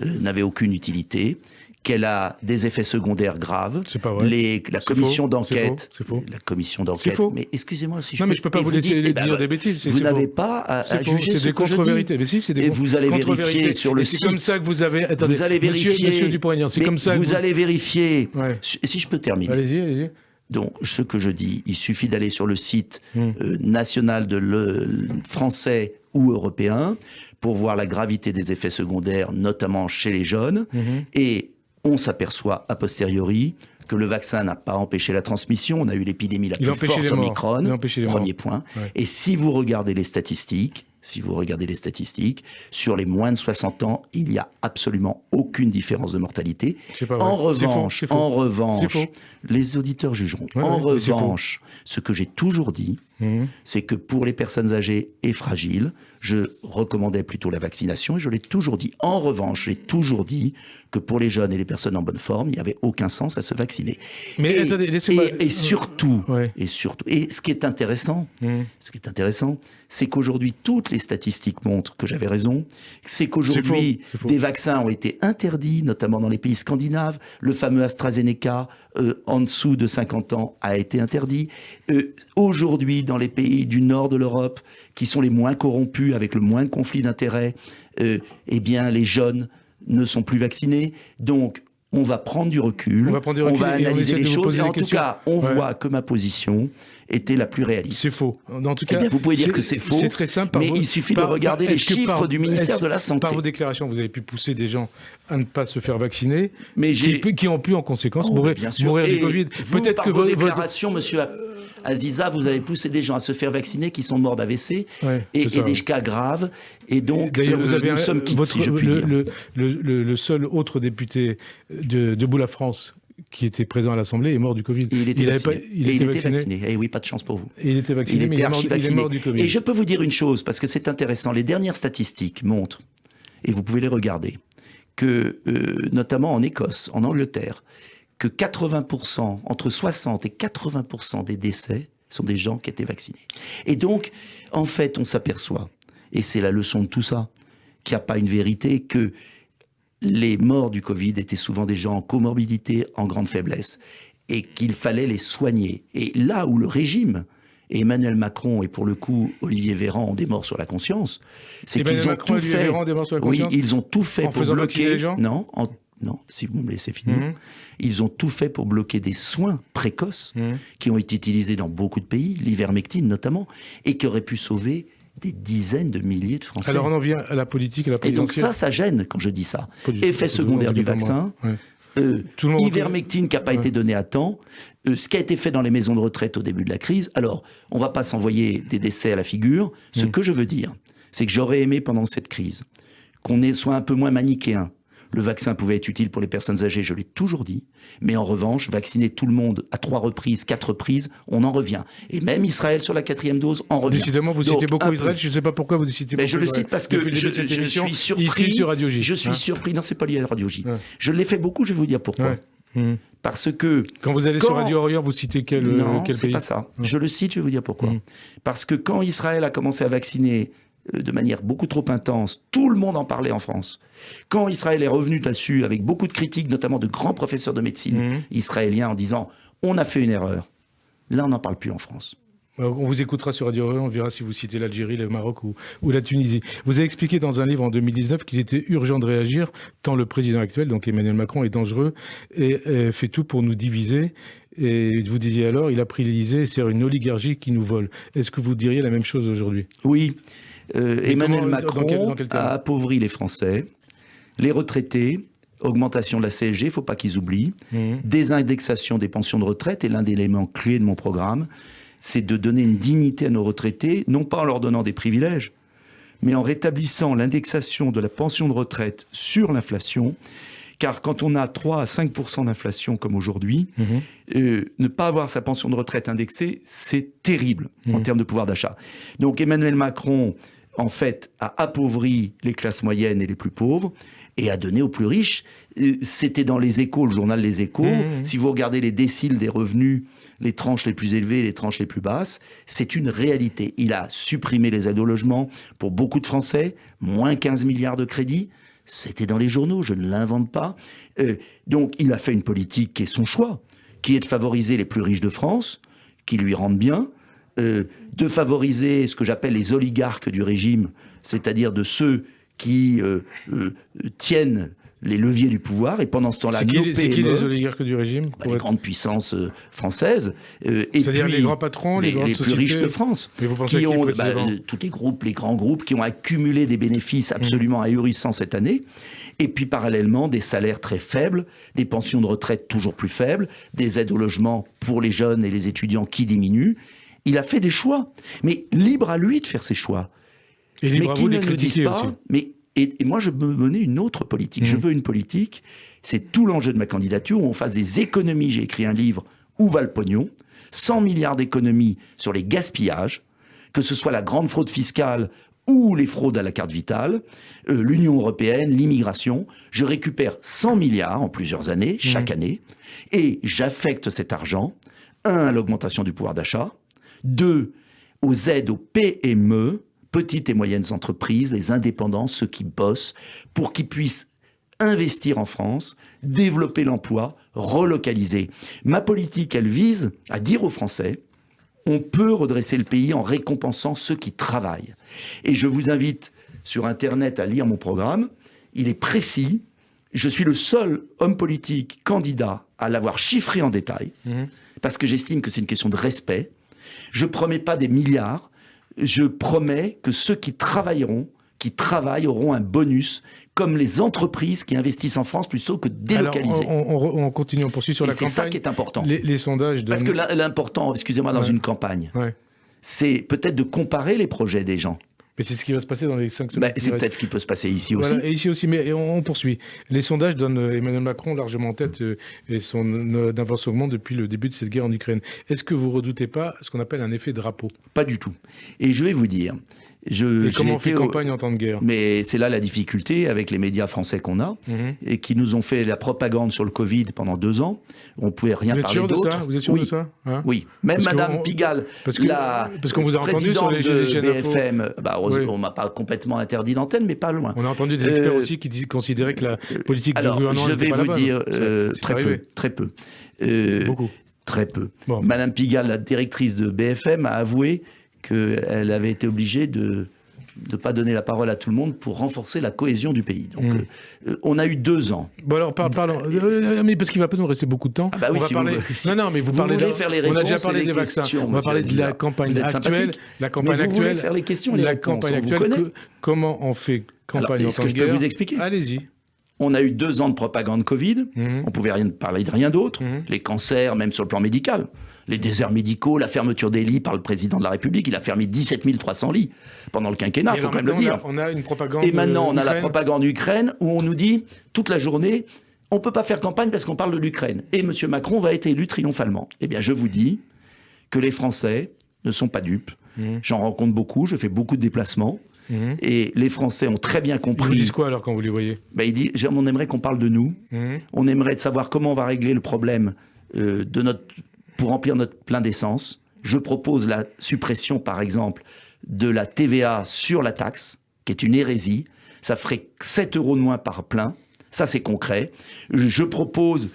n'avait aucune utilité, qu'elle a des effets secondaires graves. C'est pas vrai. La commission d'enquête. C'est faux. La commission d'enquête. Mais excusez-moi si je peux... Non, mais je peux pas vous laisser dire des bêtises. Vous n'avez pas à juger ce que je dis. Mais si, c'est des et vous allez vérifier sur le site. C'est comme ça que vous avez... Attendez, vous allez vérifier... Monsieur Dupont-Aignan, c'est comme ça que vous allez vérifier... Ouais. Si je peux terminer. Allez-y. Donc, ce que je dis, il suffit d'aller sur le site national français ou européen pour voir la gravité des effets secondaires, notamment chez les jeunes. Et on s'aperçoit a posteriori que le vaccin n'a pas empêché la transmission. On a eu l'épidémie la plus forte Omicron, premier point. Ouais. Et si vous regardez les statistiques, sur les moins de 60 ans, il n'y a absolument aucune différence de mortalité. En revanche, les auditeurs jugeront. En revanche, ce que j'ai toujours dit, c'est que pour les personnes âgées et fragiles, je recommandais plutôt la vaccination et je l'ai toujours dit. En revanche, j'ai toujours dit que pour les jeunes et les personnes en bonne forme, il n'y avait aucun sens à se vacciner. Mais attendez, laissez-moi... Et surtout, ce qui est intéressant, c'est qu'aujourd'hui, toutes les statistiques montrent que j'avais raison. C'est qu'aujourd'hui, des vaccins ont été interdits, notamment dans les pays scandinaves. Le fameux AstraZeneca, en dessous de 50 ans, a été interdit. Aujourd'hui, dans les pays du nord de l'Europe, qui sont les moins corrompus, avec le moins de conflits d'intérêts, eh bien, les jeunes ne sont plus vaccinés. Donc, on va prendre du recul, on va analyser les choses. Et en tout cas, on voit que ma position était la plus réaliste. C'est faux. En tout cas, vous pouvez dire que c'est faux, c'est très simple, mais il suffit de regarder les chiffres du ministère de la Santé. Par vos déclarations, vous avez pu pousser des gens à ne pas se faire vacciner, mais qui ont pu en conséquence mourir du Covid. Peut-être que vos déclarations, monsieur Aziza, vous avez poussé des gens à se faire vacciner qui sont morts d'AVC et des cas graves. Et donc, nous sommes quittes, si je puis dire. Le seul autre député de Debout la France qui était présent à l'Assemblée est mort du Covid. Il était vacciné. Eh oui, pas de chance pour vous. Il était vacciné, mais il est mort du Covid. Et je peux vous dire une chose, parce que c'est intéressant. Les dernières statistiques montrent, et vous pouvez les regarder, que notamment en Écosse, en Angleterre, que 80%, entre 60 et 80% des décès sont des gens qui étaient vaccinés. Et donc, en fait, on s'aperçoit, et c'est la leçon de tout ça, qu'il n'y a pas une vérité, que les morts du Covid étaient souvent des gens en comorbidité, en grande faiblesse, et qu'il fallait les soigner. Et là où le régime, et Emmanuel Macron et pour le coup Olivier Véran ont des morts sur la conscience, c'est qu'ils ont tout fait. Oui, ils ont tout fait pour bloquer les gens. Non, non, si vous me laissez finir, ils ont tout fait pour bloquer des soins précoces qui ont été utilisés dans beaucoup de pays, l'ivermectine notamment, et qui auraient pu sauver des dizaines de milliers de Français. Alors on en vient à la politique, à la présidentielle. Et donc ça gêne quand je dis ça. Effet secondaire du vaccin, ivermectine qui n'a pas été donnée à temps, ce qui a été fait dans les maisons de retraite au début de la crise. Alors, on ne va pas s'envoyer des décès à la figure. Ce que je veux dire, c'est que j'aurais aimé pendant cette crise qu'on soit un peu moins manichéen. Le vaccin pouvait être utile pour les personnes âgées, je l'ai toujours dit. Mais en revanche, vacciner tout le monde à 3 reprises, 4 reprises, on en revient. Et même Israël sur la 4e dose en revient. Décidément, vous citez beaucoup Israël. Je ne sais pas pourquoi vous citez beaucoup Israël. Je le cite parce que je suis surpris. Ici sur Radio J. Je suis surpris. Non, c'est pas lié à Radio J. Je l'ai fait beaucoup, je vais vous dire pourquoi. Parce que... Quand vous allez sur Radio Orient, vous citez quel pays ? Non, c'est pas ça. Je le cite, je vais vous dire pourquoi. Parce que quand Israël a commencé à vacciner de manière beaucoup trop intense, tout le monde en parlait en France. Quand Israël est revenu là-dessus avec beaucoup de critiques, notamment de grands professeurs de médecine israéliens en disant « on a fait une erreur », là on n'en parle plus en France. On vous écoutera sur Radio Orient, on verra si vous citez l'Algérie, le Maroc ou la Tunisie. Vous avez expliqué dans un livre en 2019 qu'il était urgent de réagir, tant le président actuel, donc Emmanuel Macron, est dangereux et fait tout pour nous diviser. Et vous disiez alors, il a pris l'Élysée et c'est une oligarchie qui nous vole. Est-ce que vous diriez la même chose aujourd'hui ? Oui. Emmanuel Macron dans quel a appauvri les Français, les retraités, augmentation de la CSG, il ne faut pas qu'ils oublient, désindexation des pensions de retraite, et l'un des éléments clés de mon programme, c'est de donner une dignité à nos retraités, non pas en leur donnant des privilèges, mais en rétablissant l'indexation de la pension de retraite sur l'inflation, car quand on a 3 à 5% d'inflation comme aujourd'hui, ne pas avoir sa pension de retraite indexée, c'est terrible en termes de pouvoir d'achat. Donc Emmanuel Macron, en fait, a appauvri les classes moyennes et les plus pauvres et a donné aux plus riches. C'était dans Les Échos, le journal Les Échos. Si vous regardez les déciles des revenus, les tranches les plus élevées, les tranches les plus basses, c'est une réalité. Il a supprimé les aides au logement pour beaucoup de Français, moins 15 milliards de crédits. C'était dans les journaux, je ne l'invente pas. Donc il a fait une politique qui est son choix, qui est de favoriser les plus riches de France, qui lui rendent bien, de favoriser ce que j'appelle les oligarques du régime, c'est-à-dire de ceux qui tiennent les leviers du pouvoir, et pendant ce temps-là, c'est qui les oligarques du régime ? Les grandes puissances françaises, c'est-à-dire les grands patrons, les plus riches de France, mais vous pensez qui ont tous les grands groupes qui ont accumulé des bénéfices absolument ahurissants cette année, et puis parallèlement des salaires très faibles, des pensions de retraite toujours plus faibles, des aides au logement pour les jeunes et les étudiants qui diminuent. Il a fait des choix, mais libre à lui de faire ses choix. Et libre à vous de les critiquer aussi. Et moi, je veux mener une autre politique. Je veux une politique, c'est tout l'enjeu de ma candidature, où on fasse des économies. J'ai écrit un livre, Où va le pognon ? 100 milliards d'économies sur les gaspillages, que ce soit la grande fraude fiscale ou les fraudes à la carte vitale, l'Union européenne, l'immigration. Je récupère 100 milliards en plusieurs années, chaque année, et j'affecte cet argent, 1, à l'augmentation du pouvoir d'achat, 2, aux aides aux PME, petites et moyennes entreprises, les indépendants, ceux qui bossent, pour qu'ils puissent investir en France, développer l'emploi, relocaliser. Ma politique, elle vise à dire aux Français, on peut redresser le pays en récompensant ceux qui travaillent. Et je vous invite sur Internet à lire mon programme. Il est précis. Je suis le seul homme politique candidat à l'avoir chiffré en détail, parce que j'estime que c'est une question de respect. Je ne promets pas des milliards. Je promets que ceux qui travaillent auront un bonus, comme les entreprises qui investissent en France plutôt que délocaliser. Alors, on continue, on poursuit sur la campagne. C'est ça qui est important. Les sondages donnent... Parce que l'important, excusez-moi, dans une campagne, c'est peut-être de comparer les projets des gens. Mais c'est ce qui va se passer dans les 5 semaines. C'est peut-être ce qui peut se passer ici aussi. Et ici aussi, mais on poursuit. Les sondages donnent Emmanuel Macron largement en tête et son avance augmente depuis le début de cette guerre en Ukraine. Est-ce que vous ne redoutez pas ce qu'on appelle un effet drapeau ? Pas du tout. Et je vais vous dire... comment on fait campagne en temps de guerre ? Mais c'est là la difficulté avec les médias français qu'on a, et qui nous ont fait la propagande sur le Covid pendant 2 ans. On ne pouvait rien parler d'autre. Vous êtes sûr de ça ? Oui. Même Madame Pigalle, parce qu'on vous a entendu sur les chaînes BFM, on ne m'a pas complètement interdit d'antenne, mais pas loin. On a entendu des experts aussi qui considéraient que la politique du gouvernement n'était pas la bonne. Je vais vous dire très peu. Beaucoup. Très peu. Bon. Madame Pigalle, la directrice de BFM, a avoué qu'elle avait été obligée de de ne pas donner la parole à tout le monde pour renforcer la cohésion du pays. Donc, on a eu 2 ans. Bon alors, parlons. Mais parce qu'il ne va pas nous rester beaucoup de temps. Ah bah oui, on va si parler... Non, mais vous parlez voulez faire les réponses, on a déjà parlé des vaccins. On va parler de la campagne actuelle. La campagne actuelle. Vous voulez faire les questions, les réponses. Campagne actuelle. Comment on fait campagne en temps de guerre? Est-ce que je peux vous expliquer? Allez-y. On a eu 2 ans de propagande Covid. On pouvait parler de rien d'autre. Les cancers, même sur le plan médical. Les déserts médicaux, la fermeture des lits par le président de la République. Il a fermé 17 300 lits pendant le quinquennat, il faut quand même le dire. On a une propagande. Et maintenant, on a la propagande Ukraine où on nous dit toute la journée, on ne peut pas faire campagne parce qu'on parle de l'Ukraine. Et M. Macron va être élu triomphalement. Eh bien, je vous dis que les Français ne sont pas dupes. J'en rencontre beaucoup, je fais beaucoup de déplacements. Et les Français ont très bien compris. Ils vous disent quoi alors quand vous les voyez? Ils disent, on aimerait qu'on parle de nous. On aimerait de savoir comment on va régler le problème pour remplir notre plein d'essence. Je propose la suppression, par exemple, de la TVA sur la taxe, qui est une hérésie. Ça ferait 7 € de moins par plein. Ça, c'est concret. Je propose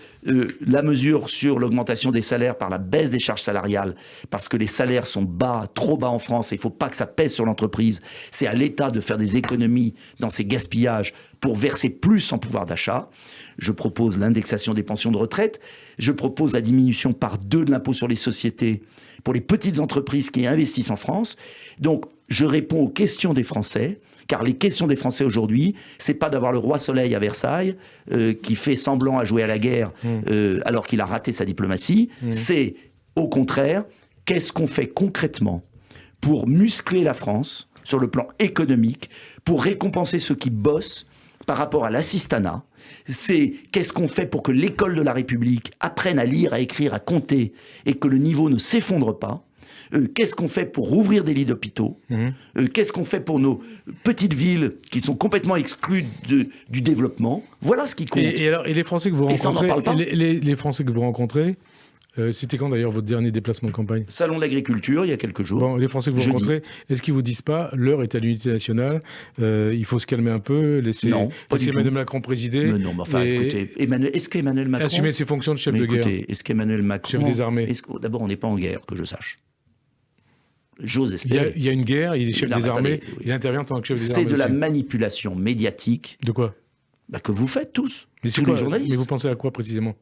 la mesure sur l'augmentation des salaires par la baisse des charges salariales, parce que les salaires sont bas, trop bas en France, et il ne faut pas que ça pèse sur l'entreprise. C'est à l'État de faire des économies dans ces gaspillages pour verser plus en pouvoir d'achat. Je propose l'indexation des pensions de retraite. Je propose la diminution par 2 de l'impôt sur les sociétés pour les petites entreprises qui investissent en France. Donc, je réponds aux questions des Français. Car les questions des Français aujourd'hui, c'est pas d'avoir le roi Soleil à Versailles qui fait semblant à jouer à la guerre alors qu'il a raté sa diplomatie. C'est au contraire, qu'est-ce qu'on fait concrètement pour muscler la France sur le plan économique, pour récompenser ceux qui bossent par rapport à l'assistanat. C'est qu'est-ce qu'on fait pour que l'école de la République apprenne à lire, à écrire, à compter et que le niveau ne s'effondre pas. Qu'est-ce qu'on fait pour rouvrir des lits d'hôpitaux? Qu'est-ce qu'on fait pour nos petites villes qui sont complètement exclues du développement? Voilà ce qui compte. Et les Français que vous rencontrez, ça, on n'en parle pas. Les Français que vous rencontrez, c'était quand d'ailleurs votre dernier déplacement de campagne? Salon de l'agriculture, il y a quelques jours. Bon, les Français que vous rencontrez, est-ce qu'ils vous disent pas l'heure est à l'unité nationale, il faut se calmer un peu, laisser Emmanuel Macron présider? Mais non, mais enfin, écoutez, est-ce qu'Emmanuel Macron... Assumer ses fonctions de chef de guerre. Est-ce qu'Emmanuel Macron... Chef des armées. D'abord, on n'est pas en guerre, que je sache. J'ose espérer. Il y a une guerre, il est chef des armées, il intervient en tant que chef des armées. C'est de la manipulation médiatique. De quoi? Que vous faites tous, tous les journalistes. Mais vous pensez à quoi précisément?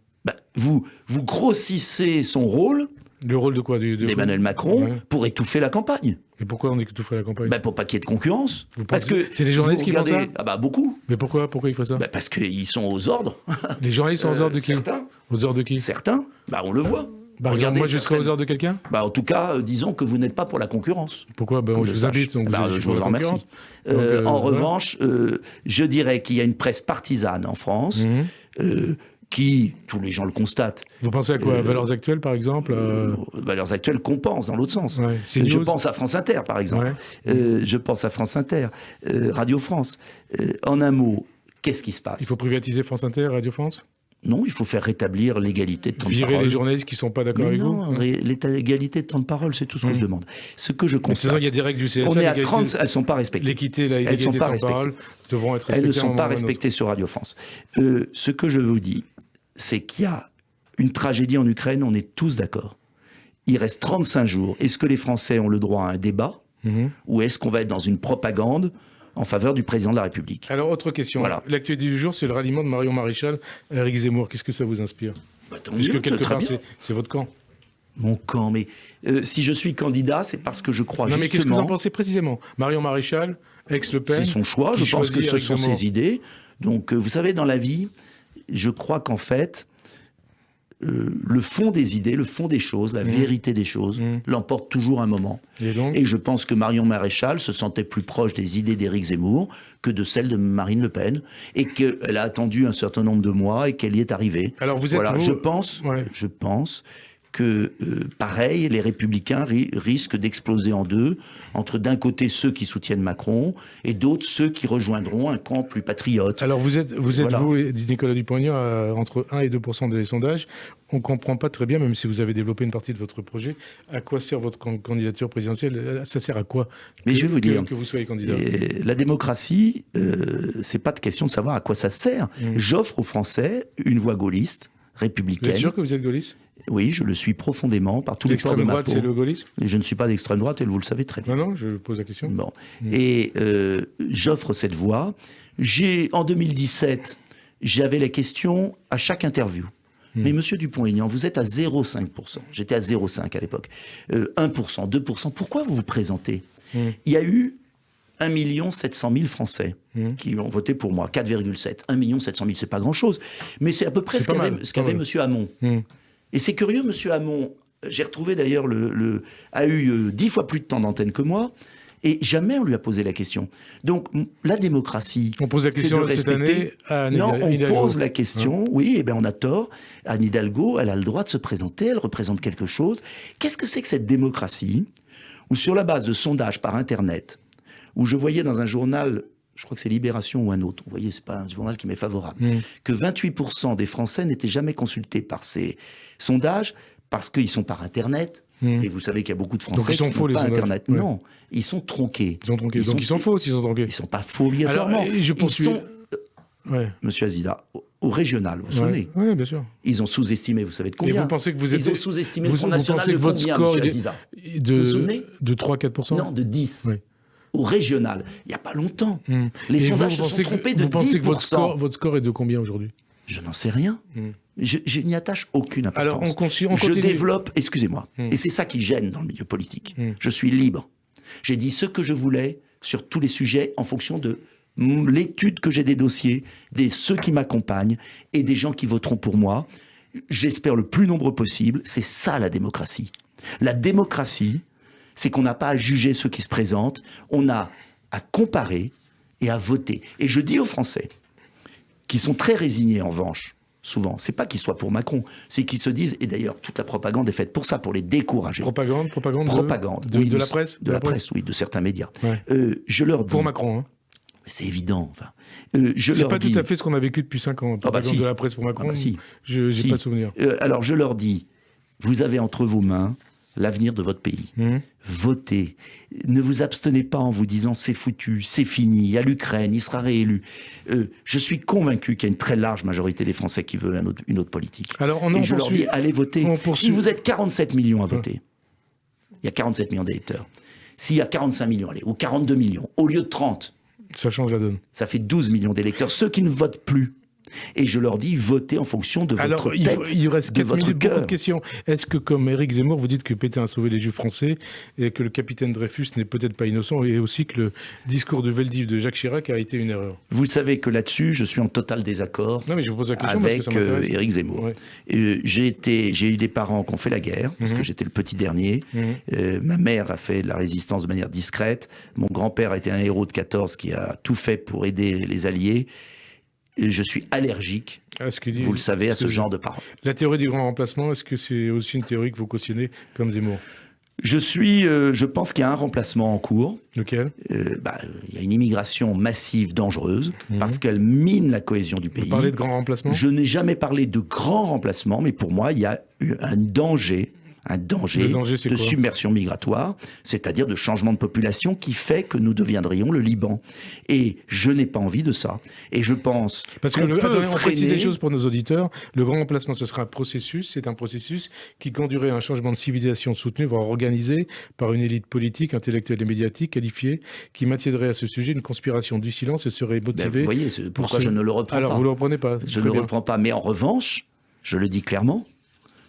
Vous grossissez son rôle. Le rôle de quoi? D'Emmanuel Macron pour étouffer la campagne. Mais pourquoi on étoufferait la campagne? Pour pas qu'il y ait de concurrence. Parce que c'est les journalistes qui font ça? Beaucoup. Mais pourquoi ils font ça? Parce qu'ils sont aux ordres. Les journalistes sont aux ordres de qui? Certains. Aux ordres de qui? Certains. On le voit. Regardez, moi, je serais aux ordres de quelqu'un? En tout cas, disons que vous n'êtes pas pour la concurrence. Pourquoi? Je vous invite. Donc je vous en remercie. En revanche, je dirais qu'il y a une presse partisane en France qui, tous les gens le constatent. Vous pensez à quoi? Valeurs Actuelles, par exemple? Valeurs Actuelles qu'on pense dans l'autre sens. Ouais, je pense à France Inter, par exemple. Je pense à France Inter, Radio France. En un mot, qu'est-ce qui se passe? Il faut privatiser France Inter, Radio France? Non, il faut faire rétablir l'égalité de temps de parole. Virer les journalistes qui ne sont pas d'accord avec vous? Non, l'égalité de temps de parole, c'est tout ce que je demande. Ce que je constate... Il y a des règles du CSA. On est à 30, elles ne sont pas respectées. L'égalité, l'égalité de temps de parole devront être respectées. Elles ne sont pas respectées sur Radio France. Ce que je vous dis, c'est qu'il y a une tragédie en Ukraine, on est tous d'accord. Il reste 35 jours. Est-ce que les Français ont le droit à un débat ou est-ce qu'on va être dans une propagande en faveur du président de la République? Alors, autre question. Voilà. L'actualité du jour, c'est le ralliement de Marion Maréchal à Éric Zemmour. Qu'est-ce que ça vous inspire? Puisque quelque part, c'est votre camp. Mon camp, mais si je suis candidat, c'est parce que je crois justement... Non, mais qu'est-ce que vous en pensez précisément? Marion Maréchal, ex-Le Pen... C'est son choix, je pense que ce sont ses idées. Donc, vous savez, dans la vie, je crois qu'en fait... le fond des idées, le fond des choses, la vérité des choses, l'emporte toujours un moment. Et je pense que Marion Maréchal se sentait plus proche des idées d'Éric Zemmour que de celles de Marine Le Pen, et qu'elle a attendu un certain nombre de mois et qu'elle y est arrivée. Alors vous êtes je pense que, pareil, les Républicains risquent d'exploser en deux, entre d'un côté ceux qui soutiennent Macron et d'autres ceux qui rejoindront un camp plus patriote. Alors vous êtes vous, Nicolas Dupont-Aignan, entre 1 et 2% des sondages. On ne comprend pas très bien, même si vous avez développé une partie de votre projet, à quoi sert votre candidature présidentielle? Ça sert à quoi? Mais je vais vous dire, que vous soyez candidat. La démocratie, c'est pas de question de savoir à quoi ça sert. J'offre aux Français une voie gaulliste, républicaine. Vous êtes sûr que vous êtes gaulliste ? Oui, je le suis profondément par tous les pores de L'extrême ma droite, peau. c'est le gaullisme ? Je ne suis pas d'extrême droite et vous le savez très bien. Non, je pose la question. Bon. Et j'offre cette voie. En 2017, j'avais la question à chaque interview. Mais monsieur Dupont-Aignan, vous êtes à 0,5%. J'étais à 0,5 à l'époque. 1%, 2%. Pourquoi vous vous présentez ? Il y a eu 1 700 000 Français qui ont voté pour moi. 4,7. 1 700 000, c'est pas grand-chose. Mais c'est à peu près ce qu'avait monsieur Hamon. Et c'est curieux, monsieur Hamon, j'ai retrouvé d'ailleurs, a eu 10 fois plus de temps d'antenne que moi. Et jamais on lui a posé la question. Donc, la démocratie, on pose la question cette année à Anne Hidalgo. Non, on pose la question, oui, et bien on a tort. Anne Hidalgo, elle a le droit de se présenter, elle représente quelque chose. Qu'est-ce que c'est que cette démocratie où, sur la base de sondages par Internet, où je voyais dans un journal, je crois que c'est Libération ou un autre, vous voyez, c'est pas un journal qui m'est favorable, que 28% des Français n'étaient jamais consultés par ces sondages parce qu'ils sont par Internet. Et vous savez qu'il y a beaucoup de Français qui n'ont pas Internet. Ouais. Non, ils sont tronqués. Donc ils sont faux s'ils sont tronqués. Ils ne sont pas faux obligatoirement. Alors, je poursuis. Ils sont, Monsieur Azida, au régional, vous vous souvenez ? Oui, bien sûr. Ils ont sous-estimé, vous savez de combien ? Et vous pensez que vous êtes... Ils ont sous-estimé le Front National de votre combien, score monsieur Azida ? de, vous vous souvenez ? De 3-4% ? Non, de 10. Oui. Au régional. Il n'y a pas longtemps. Les sondages se sont trompés de 10%. Vous pensez que votre score est de combien aujourd'hui ? Je n'en sais rien. Je n'y attache aucune importance. Alors, on continue. Je développe, excusez-moi, et c'est ça qui gêne dans le milieu politique. Je suis libre. J'ai dit ce que je voulais sur tous les sujets en fonction de l'étude que j'ai des dossiers, ceux qui m'accompagnent et des gens qui voteront pour moi. J'espère le plus nombreux possible. C'est ça la démocratie. La démocratie, c'est qu'on n'a pas à juger ceux qui se présentent, on a à comparer et à voter. Et je dis aux Français, qui sont très résignés en revanche, souvent, c'est pas qu'ils soient pour Macron, c'est qu'ils se disent, et d'ailleurs toute la propagande est faite pour ça, pour les décourager. Propagande oui, de la presse, de la presse, oui, de certains médias. Ouais. Je leur dis, pour Macron, hein. C'est évident. Enfin, c'est pas tout à fait ce qu'on a vécu depuis 5 ans. Propagande de la presse pour Macron. J'ai pas souvenir. Alors je leur dis, vous avez entre vos mains l'avenir de votre pays. Votez. Ne vous abstenez pas en vous disant c'est foutu, c'est fini, il y a l'Ukraine, il sera réélu. Je suis convaincu qu'il y a une très large majorité des Français qui veulent une autre politique. Alors, et je leur dis, allez voter. Si vous êtes 47 millions à voter, il y a 47 millions d'électeurs. S'il y a 45 millions, allez, ou 42 millions, au lieu de 30, ça change la donne. Ça fait 12 millions d'électeurs, ceux qui ne votent plus. Et je leur dis, votez en fonction de votre tête, il reste 4 minutes, cœur. Beaucoup de questions. Est-ce que, comme Éric Zemmour, vous dites que Pétain a sauvé les Juifs français et que le capitaine Dreyfus n'est peut-être pas innocent, et aussi que le discours de Veldiv de Jacques Chirac a été une erreur? Vous savez que là-dessus, je suis en total désaccord je vous pose la question avec Éric Zemmour. Ouais. J'ai eu des parents qui ont fait la guerre, parce que j'étais le petit dernier. Ma mère a fait de la résistance de manière discrète. Mon grand-père a été un héros de 14 qui a tout fait pour aider les Alliés. Je suis allergique, vous le savez, à ce genre de paroles. La théorie du grand remplacement, est-ce que c'est aussi une théorie que vous cautionnez comme Zemmour? Je pense qu'il y a un remplacement en cours. Lequel? Il y a une immigration massive, dangereuse, parce qu'elle mine la cohésion du pays. Vous parlez de grand remplacement? Je n'ai jamais parlé de grand remplacement, mais pour moi, il y a eu un danger de submersion migratoire, c'est-à-dire de changement de population qui fait que nous deviendrions le Liban. Et je n'ai pas envie de ça. Et je pense parce que on précise des choses pour nos auditeurs. Le grand remplacement, ce sera un processus. C'est un processus qui conduirait à un changement de civilisation soutenu, voire organisé par une élite politique, intellectuelle et médiatique qualifiée, qui maintiendrait à ce sujet une conspiration du silence et serait motivée. Vous voyez, c'est pourquoi je ne le reprends pas. Alors, vous ne le reprenez pas. Je ne le reprends pas. Mais en revanche, je le dis clairement,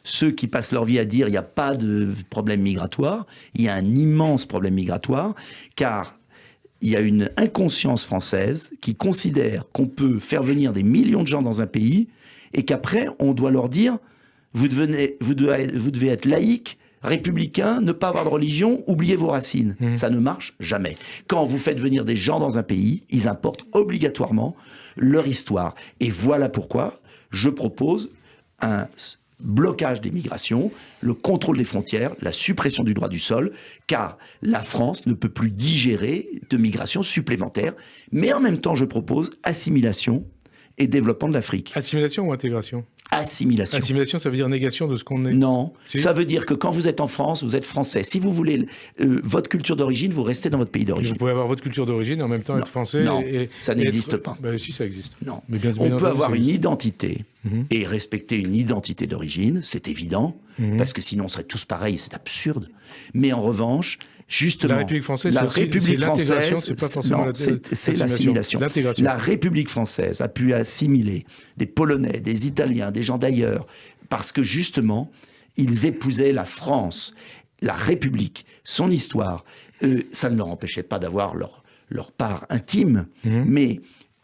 ceux qui passent leur vie à dire il n'y a pas de problème migratoire, il y a un immense problème migratoire, car il y a une inconscience française qui considère qu'on peut faire venir des millions de gens dans un pays et qu'après, on doit leur dire vous devez être laïque, républicain, ne pas avoir de religion, oubliez vos racines. Ça ne marche jamais. Quand vous faites venir des gens dans un pays, ils importent obligatoirement leur histoire. Et voilà pourquoi je propose un blocage des migrations, le contrôle des frontières, la suppression du droit du sol, car la France ne peut plus digérer de migrations supplémentaires. Mais en même temps, je propose assimilation et développement de l'Afrique. Assimilation ou intégration? assimilation. Assimilation, ça veut dire négation de ce qu'on est. Non, Si. ça veut dire que quand vous êtes en France, vous êtes français. Si vous voulez votre culture d'origine, vous restez dans votre pays Vous d'origine. pouvez avoir votre culture d'origine et en même temps être français. Non, et ça n'existe pas. Ben, si, ça existe. Non. Mais bien On peut entendu, avoir ça une existe. identité et respecter une identité d'origine, c'est évident, parce que sinon on serait tous pareils, c'est absurde. Mais en revanche, justement, La République française, la c'est aussi- République c'est l'intégration, française, c'est pas forcément non, c'est l'assimilation. L'intégration. La République française a pu assimiler des Polonais, des Italiens, des gens d'ailleurs, parce que justement, ils épousaient la France, la République, son histoire. Ça ne leur empêchait pas d'avoir leur part intime, mais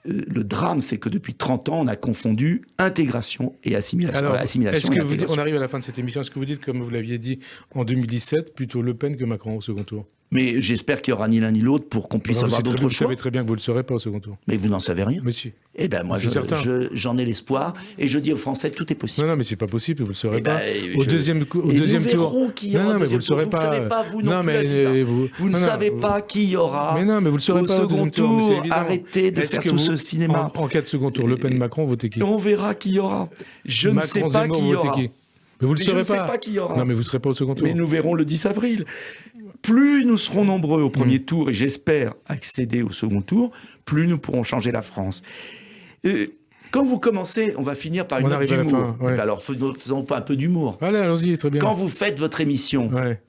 le drame, c'est que depuis 30 ans, on a confondu intégration et assimilation. Alors, assimilation est-ce et que vous dites, intégration. on arrive à la fin de cette émission, est-ce que vous dites, comme vous l'aviez dit en 2017, plutôt Le Pen que Macron au second tour? Mais j'espère qu'il n'y aura ni l'un ni l'autre pour qu'on puisse avoir d'autres Vous choix. savez très bien que vous ne le saurez pas au second tour. Mais vous n'en savez rien. Mais si. Eh bien, moi, C'est certain. j'en ai l'espoir. Et je dis aux Français, tout est possible. Non, mais c'est pas possible, vous le saurez Eh pas. ben, Au je- deuxième, au Et deuxième nous tour. verrons qui y aura Non, au mais vous deuxième le saurez tour. pas. Vous ne savez pas, vous non, Non, plus, mais Aziza. Vous ne non, savez pas qui y aura Mais non, mais vous le saurez au pas au second deuxième tour. mais c'est tour. évident. Arrêtez de Est-ce faire que tout vous- ce cinéma. En cas de second tour, Le Pen, Macron, votez qui? Et on verra qui y aura. Je ne sais Macron, pas Zemmour, qui y votez aura. qui? Mais vous le Mais je saurez ne sais pas qui y aura. Non, mais vous ne serez pas au second tour. Mais nous verrons le 10 avril. Plus nous serons nombreux au premier tour, et j'espère accéder au second tour, plus nous pourrons changer la France. Quand vous commencez, on va finir par une On note arrive à la d'humour. fin, ouais. Ben alors faisons pas un peu d'humour. Allez, allons-y, très bien. Quand vous faites votre émission, Ouais.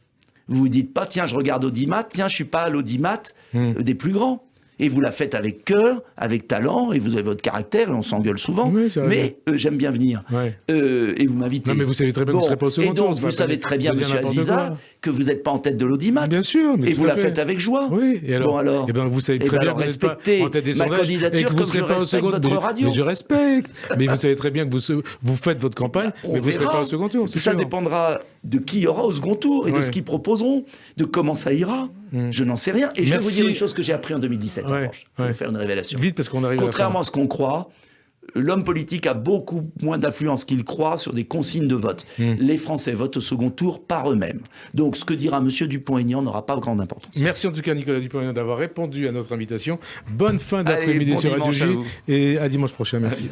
vous vous dites pas, tiens, je regarde Audimat, tiens, je suis pas à l'Audimat des plus grands. Et vous la faites avec cœur, avec talent, et vous avez votre caractère, et on s'engueule souvent. Oui, c'est vrai. Mais j'aime bien venir. Ouais. Et vous m'invitez. Non, mais vous savez très bien que vous ne serez pas au second et tour. donc, c'est vous pas savez peine très bien, de dire monsieur n'importe Aziza, quoi. que vous n'êtes pas en tête de l'Audimat. Bien sûr, mais Et tout vous à la fait. faites avec joie. Oui, et alors, Bon, alors eh ben, vous savez Eh très ben, bien alors que vous n'êtes pas respectez en tête des ma sondages candidature et que vous comme serez je pas au respecte second votre mais- radio. Mais je respecte. Mais vous savez très bien que vous faites votre campagne, On mais vous ne serez verra. pas au second tour. c'est Ça sûr. dépendra de qui y aura au second tour et de Ouais. ce qu'ils proposeront, de comment ça ira. Je n'en sais rien. Et je vais vous Merci. dire une chose que j'ai appris en 2017, en Ouais, revanche. Je vais ouais. vous faire une révélation. Vite, parce qu'on arrive Contrairement à à ce qu'on croit, l'homme politique a beaucoup moins d'influence qu'il croit sur des consignes de vote. Les Français votent au second tour par eux-mêmes. Donc ce que dira M. Dupont-Aignan n'aura pas grande importance. Merci en tout cas Nicolas Dupont d'avoir répondu à notre invitation. Bonne fin d'après-midi Allez, bon sur Radio dimanche à J vous. et à dimanche prochain. Merci.